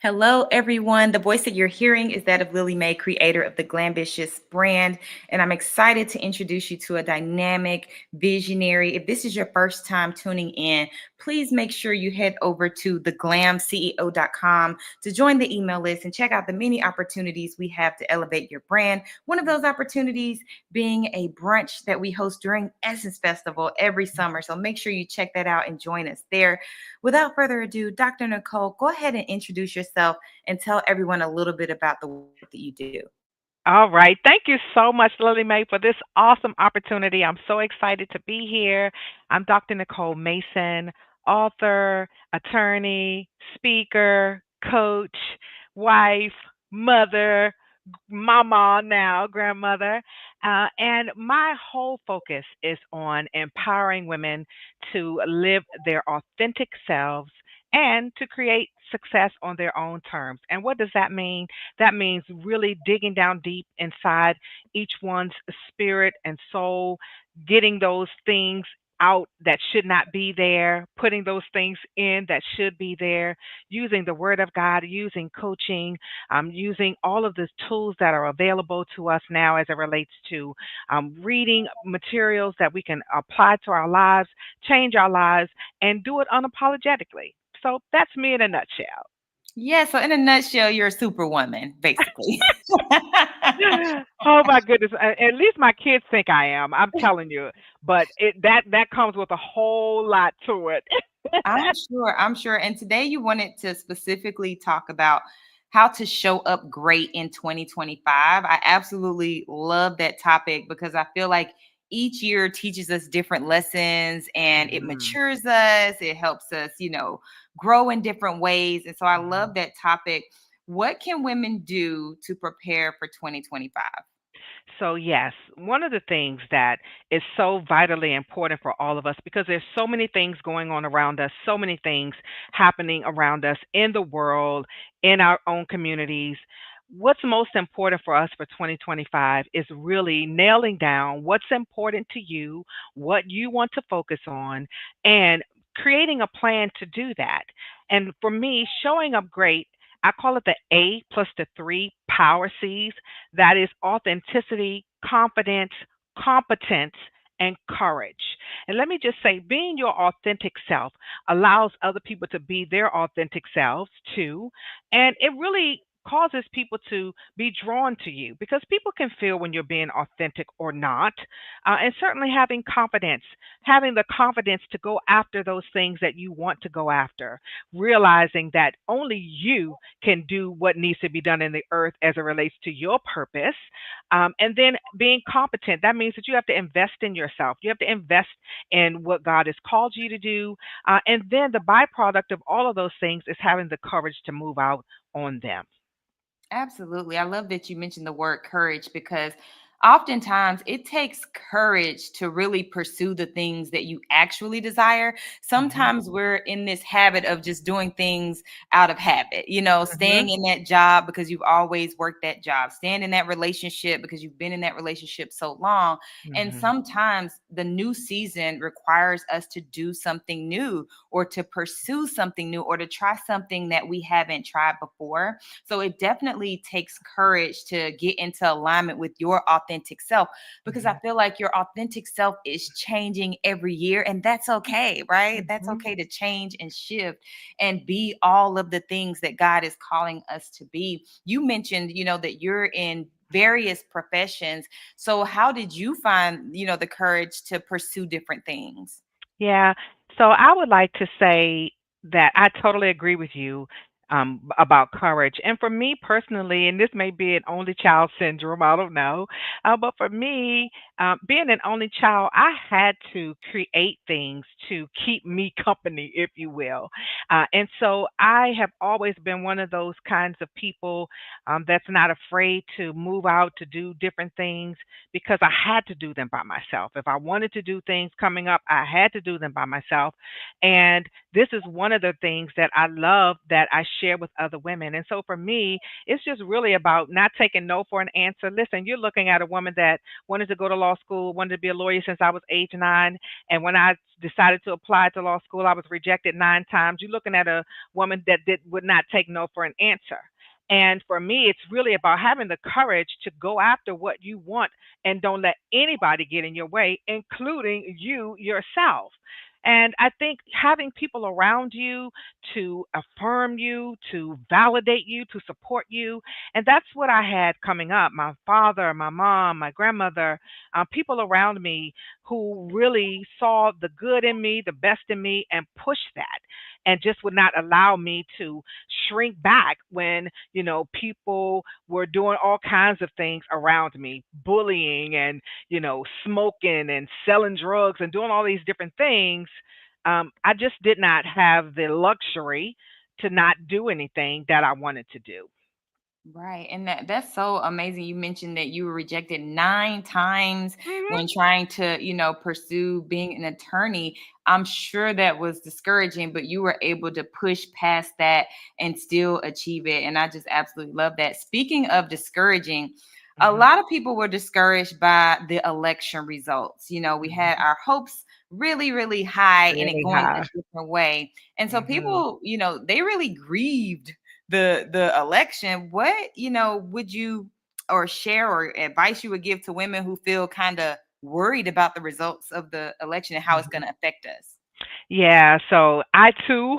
Hello, everyone. The voice that you're hearing is that of Lily Mae, creator of the Glambitious brand. And I'm excited to introduce you to a dynamic visionary. If this is your first time tuning in, please make sure you head over to theglamceo.com to join the email list and check out the many opportunities we have to elevate your brand. One of those opportunities being a brunch that we host during Essence Festival every summer. So make sure you check that out and join us there. Without further ado, Dr. Nicole, go ahead and introduce yourself and tell everyone a little bit about the work that you do. All right. Thank you so much, Lily Mae, for this awesome opportunity. I'm so excited to be here. I'm Dr. Nicole Mason, author, attorney, speaker, coach, wife, mother, mama now, grandmother. And my whole focus is on empowering women to live their authentic selves and to create success on their own terms. And what does that mean? That means really digging down deep inside each one's spirit and soul, getting those things out that should not be there, putting those things in that should be there, using the word of God, using coaching, using all of the tools that are available to us now as it relates to reading materials that we can apply to our lives, change our lives, and do it unapologetically. So that's me in a nutshell. Yeah, so in a nutshell, you're a superwoman, basically. Oh my goodness! At least my kids think I am. I'm telling you, but that comes with a whole lot to it. I'm sure. And today you wanted to specifically talk about how to show up great in 2025. I absolutely love that topic because I feel like each year teaches us different lessons and it Mhm, matures us. It helps us, grow in different ways. And so I mhm. love that topic. What can women do to prepare for 2025? So yes, one of the things that is so vitally important for all of us because there's so many things going on around us, so many things happening around us in the world, in our own communities. What's most important for us for 2025 is really nailing down what's important to you, what you want to focus on, and creating a plan to do that. And for me, showing up great, I call it the A plus the three power C's. That is authenticity, confidence, competence, and courage. And let me just say, being your authentic self allows other people to be their authentic selves too. And it really causes people to be drawn to you because people can feel when you're being authentic or not. And certainly having the confidence to go after those things that you want to go after, realizing that only you can do what needs to be done in the earth as it relates to your purpose. And then being competent, that means that you have to invest in yourself. You have to invest in what God has called you to do. And then the byproduct of all of those things is having the courage to move out on them. Absolutely. I love that you mentioned the word courage because oftentimes it takes courage to really pursue the things that you actually desire. Hmm. Sometimes we're in this habit of just doing things out of habit, Hmm. staying in that job because you've always worked that job, staying in that relationship because you've been in that relationship so long. And Hmm. sometimes the new season requires us to do something new or to pursue something new or to try something that we haven't tried before. So it definitely takes courage to get into alignment with your authentic self because I Hmm. feel like your authentic self is changing every year and that's okay, right? That's Hmm. okay to change and shift and be all of the things that God is calling us to be. You mentioned, that you're in various professions. So how did you find, the courage to pursue different things? Yeah. So I would like to say that I totally agree with you about courage. And for me personally, and this may be an only child syndrome, I don't know. But for me, being an only child, I had to create things to keep me company, if you will. And so I have always been one of those kinds of people that's not afraid to move out to do different things because I had to do them by myself. If I wanted to do things coming up, I had to do them by myself. And this is one of the things that I love that I share with other women. And so for me, it's just really about not taking no for an answer. Listen, you're looking at a woman that wanted to go to law school, wanted to be a lawyer since I was age 9. And when I decided to apply to law school, I was rejected 9 times. You're looking at a woman that would not take no for an answer. And for me, it's really about having the courage to go after what you want and don't let anybody get in your way, including you yourself. And I think having people around you to affirm you, to validate you, to support you, and that's what I had coming up. My father, my mom, my grandmother, people around me who really saw the good in me, the best in me, and pushed that, and just would not allow me to shrink back when, people were doing all kinds of things around me, bullying and, smoking and selling drugs and doing all these different things. I just did not have the luxury to not do anything that I wanted to do. Right. And that's so amazing. You mentioned that you were rejected 9 times Hmm. when trying to, pursue being an attorney. I'm sure that was discouraging, but you were able to push past that and still achieve it. And I just absolutely love that. Speaking of discouraging, a Hmm. lot of people were discouraged by the election results. We had Hmm. our hopes really, really high and it Really going a high. different way. And so Hmm. people, they really grieved the election. What would you or share or advice you would give to women who feel kind of worried about the results of the election and how it's going to affect us? Yeah, so I too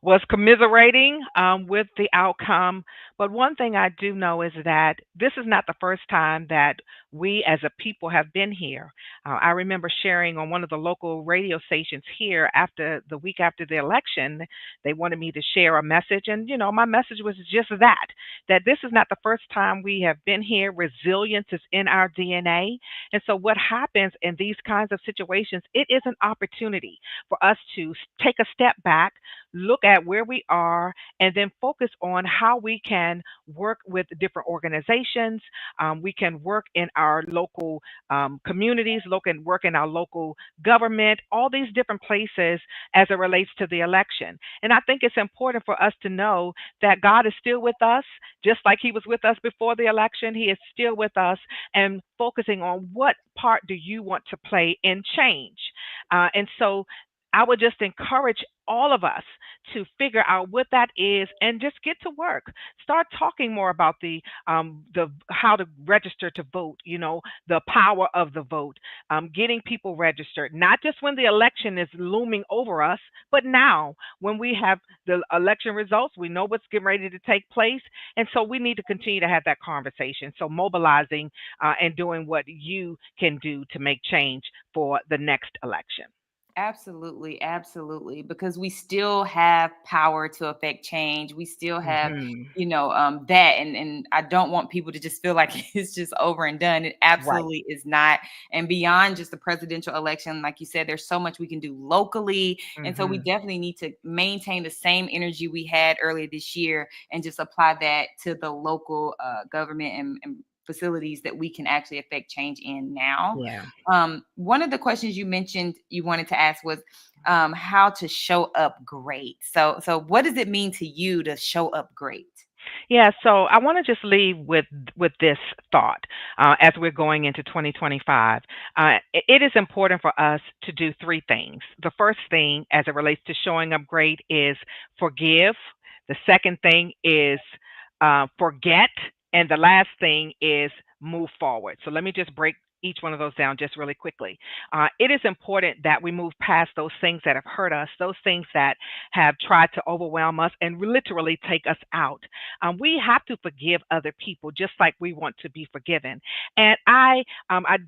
was commiserating with the outcome. But one thing I do know is that this is not the first time that we as a people have been here. I remember sharing on one of the local radio stations here after the week after the election, they wanted me to share a message. And, my message was just that this is not the first time we have been here. Resilience is in our DNA. And so, what happens in these kinds of situations, it is an opportunity for us to take a step back, look at where we are, and then focus on how we can work with different organizations. We can work in our local communities, work in our local government, all these different places as it relates to the election. And I think it's important for us to know that God is still with us, just like He was with us before the election. He is still with us, and focusing on what part do you want to play in change. And so I would just encourage all of us to figure out what that is and just get to work. Start talking more about the how to register to vote. The power of the vote. Getting people registered, not just when the election is looming over us, but now when we have the election results, we know what's getting ready to take place, and so we need to continue to have that conversation. So mobilizing and doing what you can do to make change for the next election. Absolutely, absolutely. Because we still have power to affect change. We still have, Hmm. that, and I don't want people to just feel like it's just over and done. It Right. absolutely is not. And beyond just the presidential election, like you said, there's so much we can do locally, and so we Hmm. definitely need to maintain the same energy we had earlier this year and just apply that to the local government and facilities that we can actually affect change in now. Yeah. One of the questions you mentioned you wanted to ask was how to show up great. So what does it mean to you to show up great? Yeah, so I want to just leave with this thought as we're going into 2025. It is important for us to do three things. The first thing, as it relates to showing up great, is forgive. The second thing is forget, and the last thing is move forward. So let me just break each one of those down just really quickly. It is important that we move past those things that have hurt us, those things that have tried to overwhelm us and literally take us out. We have to forgive other people just like we want to be forgiven. And I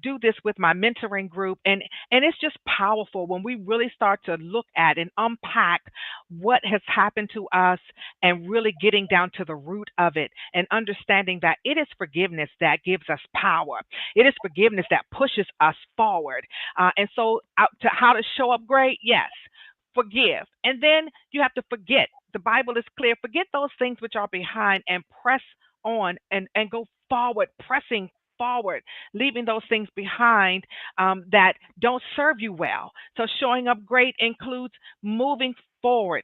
do this with my mentoring group, and it's just powerful when we really start to look at and unpack what has happened to us and really getting down to the root of it and understanding that it is forgiveness that gives us power. It is forgiveness that pushes us forward. And so, to how to show up great, yes, forgive. And then you have to forget. The Bible is clear. Forget those things which are behind and press on and go forward, pressing forward, leaving those things behind that don't serve you well. So showing up great includes moving forward,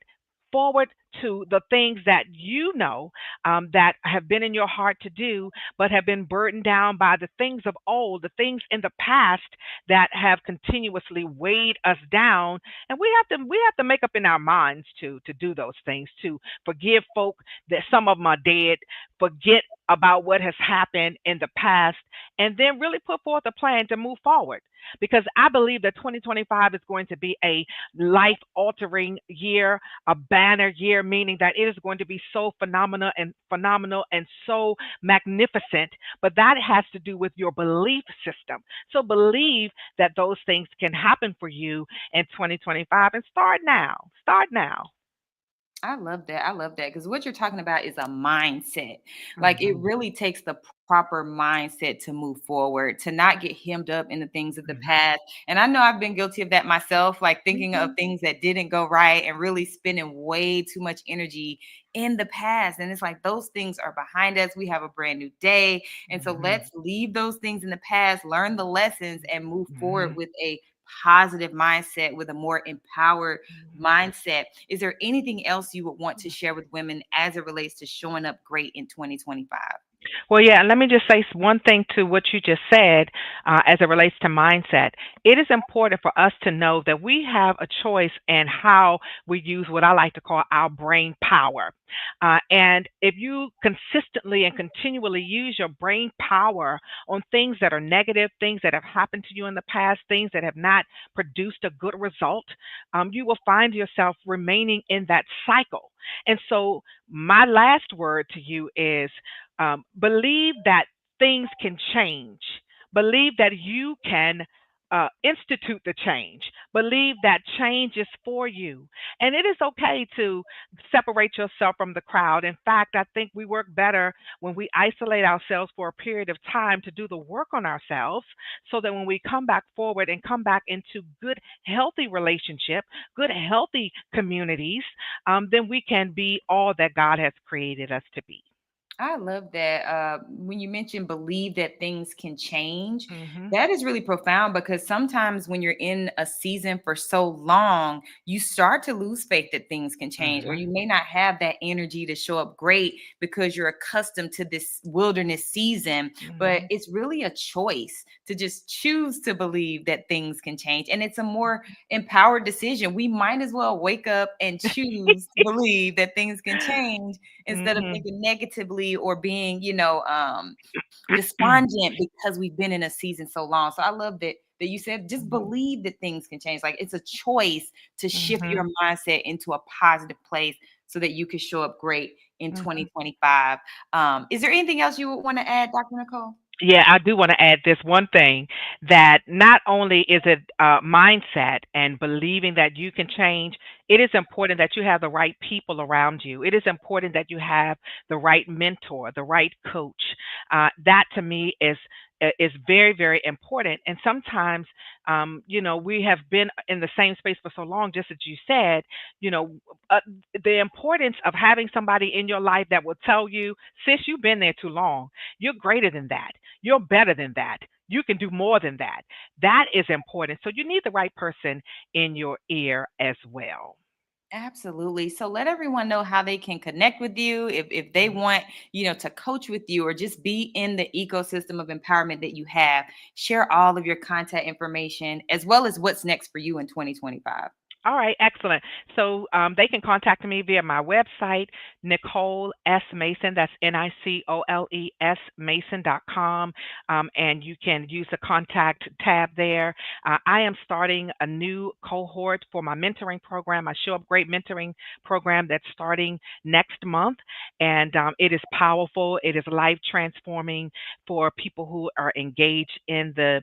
forward to the things that you know that have been in your heart to do, but have been burdened down by the things of old, the things in the past that have continuously weighed us down. And we have to make up in our minds to do those things, to forgive folk that some of them are dead, forget about what has happened in the past, and then really put forth a plan to move forward. Because I believe that 2025 is going to be a life altering year, a banner year, meaning that it is going to be so phenomenal and so magnificent. But that has to do with your belief system. So believe that those things can happen for you in 2025, and start now. Start now. I love that. I love that because what you're talking about is a mindset. Like it Hmm. really takes the proper mindset to move forward, to not get hemmed up in the things of the Hmm. past. And I know I've been guilty of that myself, like thinking of Hmm. things that didn't go right and really spending way too much energy in the past. And it's like those things are behind us. We have a brand new day. And so Hmm. let's leave those things in the past, learn the lessons, and move forward Hmm. with a positive mindset, with a more empowered mindset. Is there anything else you would want to share with women as it relates to showing up great in 2025? Well, yeah, and let me just say one thing to what you just said as it relates to mindset. It is important for us to know that we have a choice in how we use what I like to call our brain power. And if you consistently and continually use your brain power on things that are negative, things that have happened to you in the past, things that have not produced a good result, you will find yourself remaining in that cycle. And so, my last word to you is believe that things can change. Believe that you can institute the change. Believe that change is for you. And it is okay to separate yourself from the crowd. In fact, I think we work better when we isolate ourselves for a period of time to do the work on ourselves, so that when we come back forward and come back into good, healthy relationship, good, healthy communities, then we can be all that God has created us to be. I love that. When you mentioned believe that things can change, Hmm. that is really profound because sometimes when you're in a season for so long, you start to lose faith that things can change, or Hmm. you may not have that energy to show up great because you're accustomed to this wilderness season. But Hmm. it's really a choice to just choose to believe that things can change. And it's a more empowered decision. We might as well wake up and choose to believe that things can change instead of Hmm. thinking negatively or being, despondent because we've been in a season so long. So I love that you said just Hmm. believe that things can change. Like it's a choice to shift Hmm. your mindset into a positive place so that you can show up great in Hmm. 2025. Is there anything else you would want to add, Dr. Nicole? Yeah, I do want to add this one thing, that not only is it mindset and believing that you can change, it is important that you have the right people around you. It is important that you have the right mentor, the right coach. That to me is very, very important. And sometimes, we have been in the same space for so long, just as you said, you know, uh, the importance of having somebody in your life that will tell you, sis, you've been there too long. You're greater than that. You're better than that. You can do more than that. That is important. So you need the right person in your ear as well. Absolutely. So let everyone know how they can connect with you if they want, to coach with you or just be in the ecosystem of empowerment that you have. Share all of your contact information as well as what's next for you in 2025. All right, excellent. So they can contact me via my website, Nicole S. Mason. That's NICOLES Mason.com. And you can use the contact tab there. I am starting a new cohort for my mentoring program, my Show Up Great mentoring program that's starting next month. And it is powerful, it is life transforming for people who are engaged in the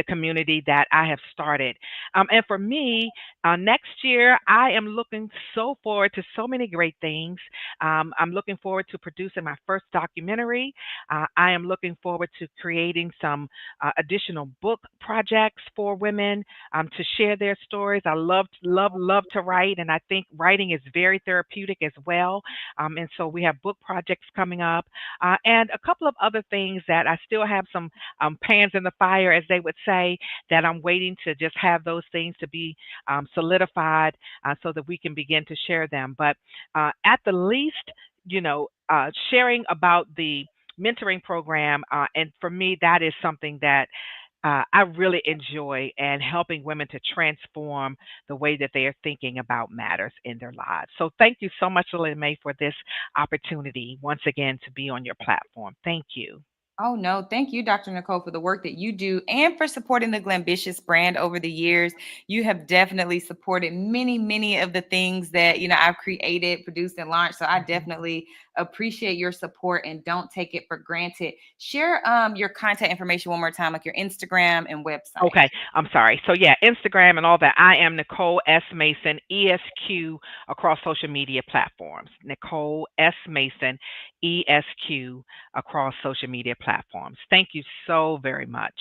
community that I have started. And for me, next year, I am looking so forward to so many great things. I'm looking forward to producing my first documentary. I am looking forward to creating some additional book projects for women to share their stories. I love to write, and I think writing is very therapeutic as well. And so we have book projects coming up, and a couple of other things that I still have some pans in the fire, as they would say, that I'm waiting to just have those things to be solidified so that we can begin to share them. But at the least, sharing about the mentoring program, and for me, that is something that I really enjoy, and helping women to transform the way that they are thinking about matters in their lives. So thank you so much, Lily Mae, for this opportunity once again to be on your platform. Thank you. Oh, no. Thank you, Dr. Nicole, for the work that you do and for supporting the Glambitious brand over the years. You have definitely supported many, many of the things that, I've created, produced, and launched. So I Mhm. definitely appreciate your support and don't take it for granted. Share your contact information one more time, like your Instagram and website. Okay, I'm sorry. So yeah, Instagram and all that. I am Nicole S. Mason, ESQ, across social media platforms. Nicole S. Mason, ESQ, across social media platforms. Thank you so very much.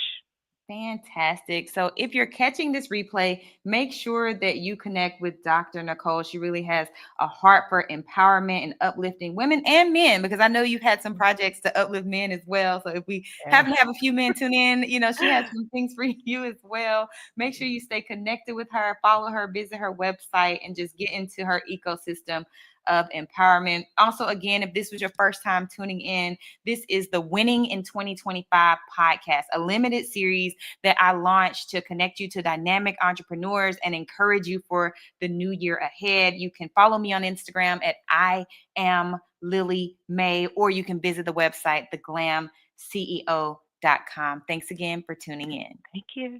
Fantastic. So, if you're catching this replay, make sure that you connect with Dr. Nicole. She really has a heart for empowerment and uplifting women and men, because I know you've had some projects to uplift men as well. So, if we Yes. happen to have a few men tune in, she has some things for you as well. Make sure you stay connected with her, follow her, visit her website, and just get into her ecosystem of empowerment. Also, again, if this was your first time tuning in, this is the Winning in 2025 podcast, a limited series that I launched to connect you to dynamic entrepreneurs and encourage you for the new year ahead. You can follow me on Instagram at I am Lily Mae, or you can visit the website, theglamceo.com. Thanks again for tuning in. Thank you.